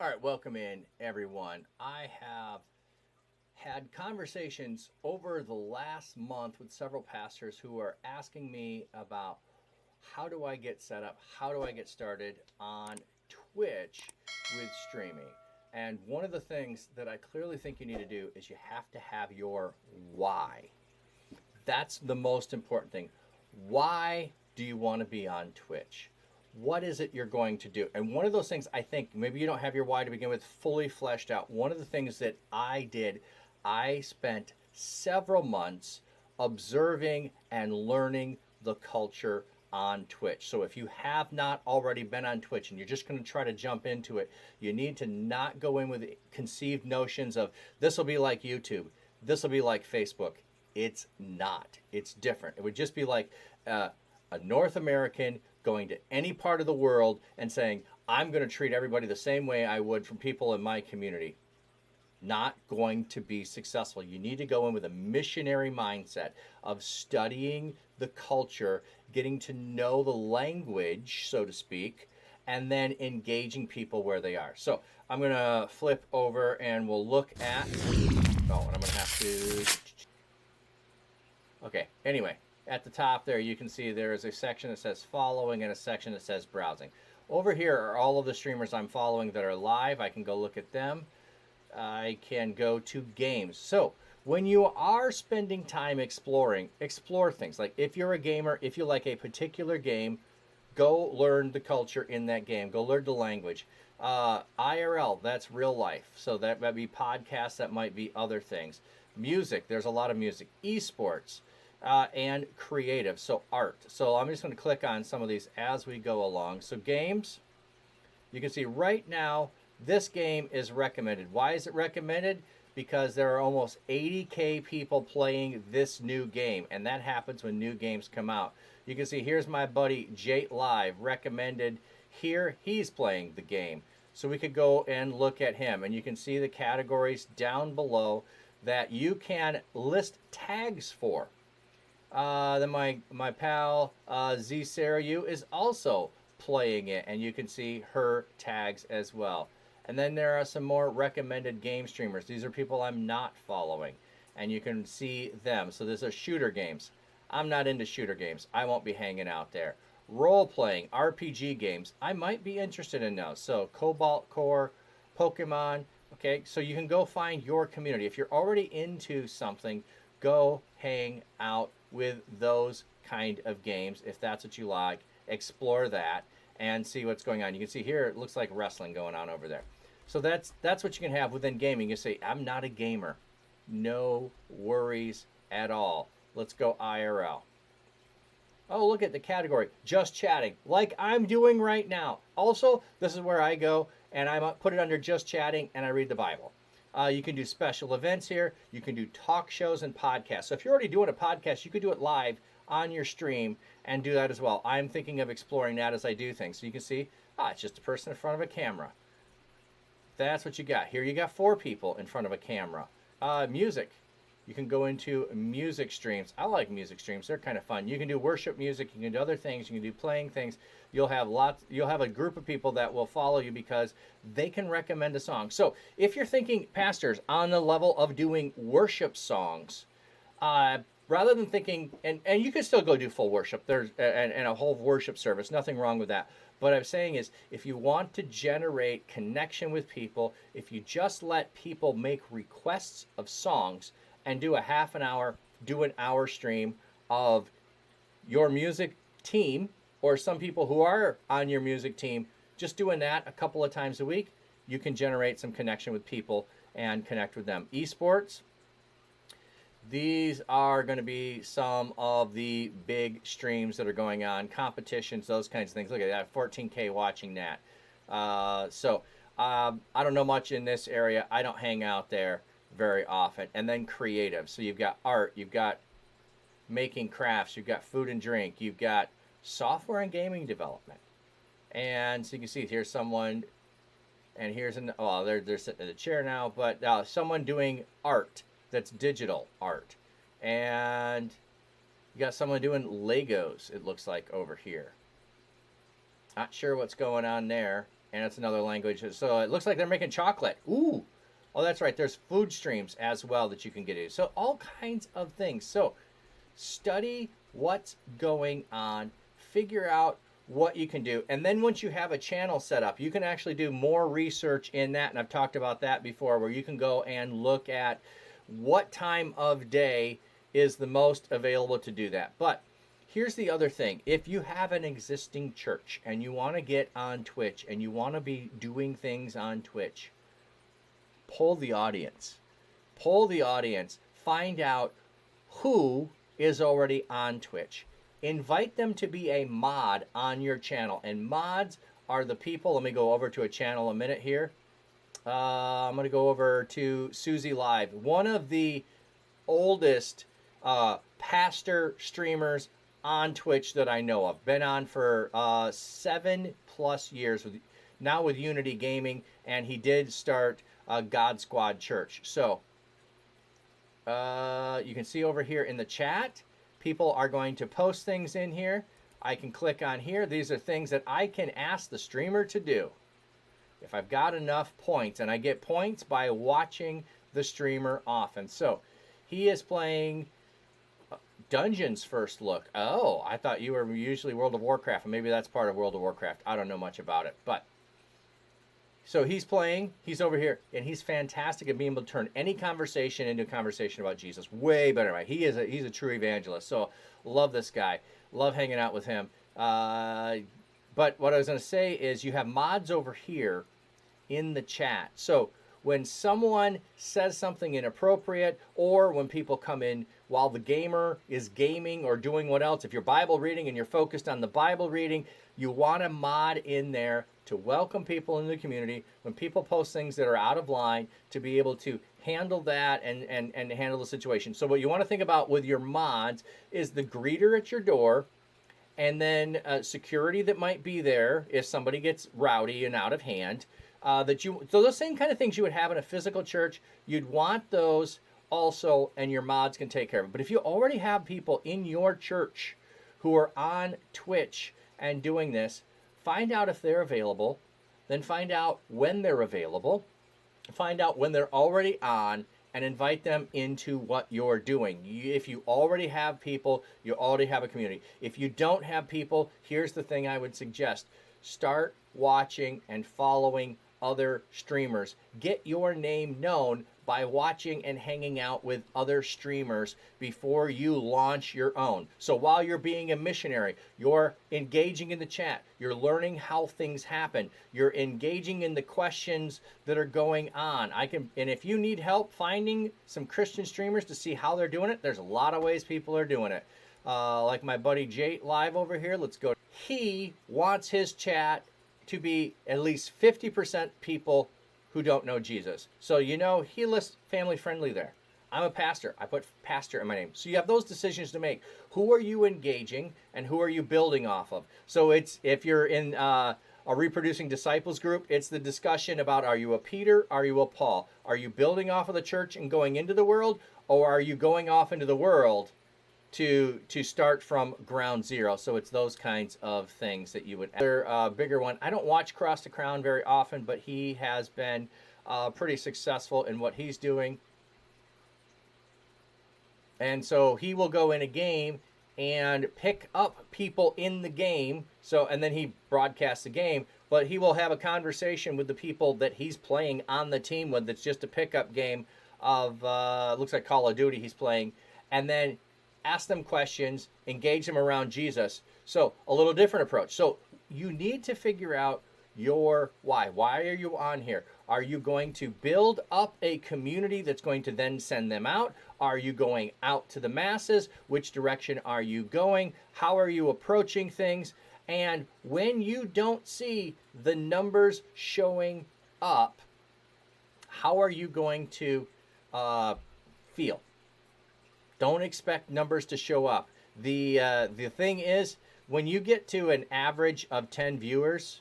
All right, welcome in, everyone. I have had conversations over the last month with several pastors who are asking me about how do I get set up, how do I get started on Twitch with streaming. And one of the things that I clearly think you need to do is you have to have your why. That's the most important thing. Why do you want to be on Twitch? What is it you're going to do? And one of those things, I think maybe you don't have your why to begin with fully fleshed out. One of the things that I did, I spent several months observing and learning the culture on Twitch. So if you have not already been on Twitch and you're just going to try to jump into it, you need to not go in with conceived notions of this will be like YouTube, this will be like Facebook. It's not. It's different. It would just be like a North American going to any part of the world and saying, I'm going to treat everybody the same way I would from people in my community. Not going to be successful. You need to go in with a missionary mindset of studying the culture, getting to know the language, so to speak, and then engaging people where they are. So I'm going to flip over and we'll look at, oh, and I'm going to have to, okay, anyway, at the top there you can see there is a section that says following and a section that says browsing. Over here are all of the streamers I'm following that are live. I can go look at them. I can go to games. So when you are spending time exploring, explore things. Like if you're a gamer, if you like a particular game, go learn the culture in that game. Go learn the language. IRL, that's real life. So that might be podcasts, that might be other things. Music, there's a lot of music. Esports, and creative, so art. So I'm just going to click on some of these as we go along. So games, you can see right now, this game is recommended. Why is it recommended? Because there are almost 80K people playing this new game, and that happens when new games come out. You can see here's my buddy Jate Live recommended here. He's playing the game. So we could go and look at him, and you can see the categories down below that you can list tags for. Then my pal Z Sarah Yu is also playing it, and you can see her tags as well. And then there are some more recommended game streamers. These are people I'm not following, and you can see them. So these are shooter games. I'm not into shooter games. I won't be hanging out there. Role-playing, RPG games. I might be interested in those. So Cobalt Core, Pokemon. Okay, so you can go find your community. If you're already into something, go hang out with those kind of games if that's what you like. Explore that and see what's going on. You can see here it looks like wrestling going on over there. So that's what you can have within gaming. You say, I'm not a gamer. No worries at all. Let's go IRL. Oh, look at the category, just chatting, like I'm doing right now. Also, this is where I go and I put it under just chatting and I read the Bible. You can do special events here. You can do talk shows and podcasts. So if you're already doing a podcast, you could do it live on your stream and do that as well. I'm thinking of exploring that as I do things. So you can see, it's just a person in front of a camera. That's what you got. Here you got 4 people in front of a camera. Music. You can go into music streams. I like music streams. They're kind of fun. You can do worship music. You can do other things. You can do playing things. You'll have a group of people that will follow you because they can recommend a song. So if you're thinking, pastors, on the level of doing worship songs, rather than thinking, and you can still go do full worship. There's and a whole worship service. Nothing wrong with that. What I'm saying is, if you want to generate connection with people, if you just let people make requests of songs and do a half an hour, do an hour stream of your music team, or some people who are on your music team, just doing that a couple of times a week, you can generate some connection with people and connect with them. Esports, these are going to be some of the big streams that are going on, competitions, those kinds of things. Look at that, 14K watching that. I don't know much in this area. I don't hang out there very often. And then creative. So you've got art, you've got making crafts, you've got food and drink, you've got software and gaming development. And so you can see here's someone, and here's they're sitting in the chair now, but someone doing art that's digital art. And you got someone doing Legos, it looks like, over here. Not sure what's going on there. and it's another language. So it looks like they're making chocolate. Ooh. Oh, that's right. There's food streams as well that you can get into. So all kinds of things. So study what's going on, figure out what you can do. And then once you have a channel set up, you can actually do more research in that. And I've talked about that before, where you can go and look at what time of day is the most available to do that. But here's the other thing. If you have an existing church and you want to get on Twitch and you want to be doing things on Twitch, poll the audience. Poll the audience. Find out who is already on Twitch. Invite them to be a mod on your channel. And mods are the people. Let me go over to a channel a minute here. I'm going to go over to Susie Live, one of the oldest pastor streamers on Twitch that I know of. Been on for 7+ years, now with Unity Gaming, and he did start God Squad Church. So you can see over here in the chat, people are going to post things in here. I can click on here. These are things that I can ask the streamer to do if I've got enough points, and I get points by watching the streamer often. So he is playing Dungeons First Look. Oh, I thought you were usually World of Warcraft, and maybe that's part of World of Warcraft. I don't know much about it, but so he's playing, he's over here, and he's fantastic at being able to turn any conversation into a conversation about Jesus. Way better, right? He's a true evangelist. So love this guy. Love hanging out with him. But what I was going to say is you have mods over here in the chat. So when someone says something inappropriate, or when people come in while the gamer is gaming or doing what else, if you're Bible reading and you're focused on the Bible reading, you want a mod in there to welcome people in the community. When people post things that are out of line, to be able to handle that and handle the situation. So what you want to think about with your mods is the greeter at your door, and then security that might be there if somebody gets rowdy and out of hand. So those same kind of things you would have in a physical church, you'd want those also, and your mods can take care of it. But if you already have people in your church who are on Twitch and doing this, find out if they're available, then find out when they're available, find out when they're already on, and invite them into what you're doing. If you already have people, you already have a community. If you don't have people, here's the thing I would suggest. Start watching and following other streamers. Get your name known by watching and hanging out with other streamers before you launch your own. So while you're being a missionary, you're engaging in the chat, you're learning how things happen, you're engaging in the questions that are going on. And if you need help finding some Christian streamers to see how they're doing it, there's a lot of ways people are doing it. Like my buddy Jay Live over here, let's go. He wants his chat to be at least 50% people who don't know Jesus. So he lists family friendly there. I'm a pastor. I put pastor in my name. So you have those decisions to make. Who are you engaging and who are you building off of? So if you're in a reproducing disciples group, it's the discussion about, are you a Peter? Are you a Paul? Are you building off of the church and going into the world? Or are you going off into the world to start from ground zero? So it's those kinds of things that you would. Another bigger one. I don't watch Cross the Crown very often, but he has been pretty successful in what he's doing. And so he will go in a game and pick up people in the game. So, and then he broadcasts the game, but he will have a conversation with the people that he's playing on the team with. That's just a pickup game of, looks like Call of Duty he's playing. And then ask them questions, engage them around Jesus. So a little different approach. So you need to figure out your why. Why are you on here? Are you going to build up a community that's going to then send them out? Are you going out to the masses? Which direction are you going? How are you approaching things? And when you don't see the numbers showing up, how are you going to feel? Don't expect numbers to show up. The thing is, when you get to an average of 10 viewers,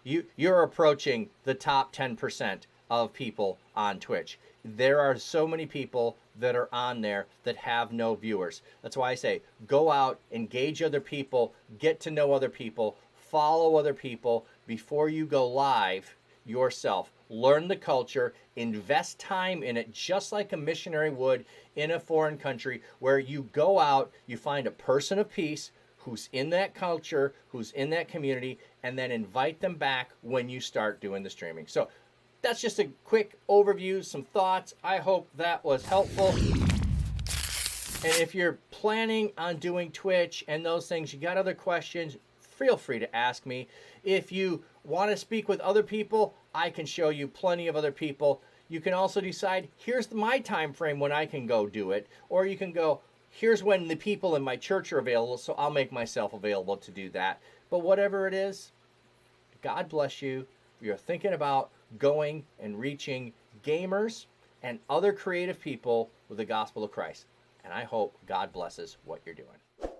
you're approaching the top 10% of people on Twitch. There are so many people that are on there that have no viewers. That's why I say go out, engage other people, get to know other people, follow other people, before you go live yourself. Learn the culture, invest time in it, just like a missionary would in a foreign country, where you go out, you find a person of peace who's in that culture, who's in that community, and then invite them back when you start doing the streaming. So that's just a quick overview, some thoughts. I hope that was helpful. And if you're planning on doing Twitch and those things, you got other questions, feel free to ask me. If you want to speak with other people, I can show you plenty of other people. You can also decide, here's my time frame when I can go do it. Or you can go, here's when the people in my church are available, so I'll make myself available to do that. But whatever it is, God bless you. You're thinking about going and reaching gamers and other creative people with the gospel of Christ. And I hope God blesses what you're doing.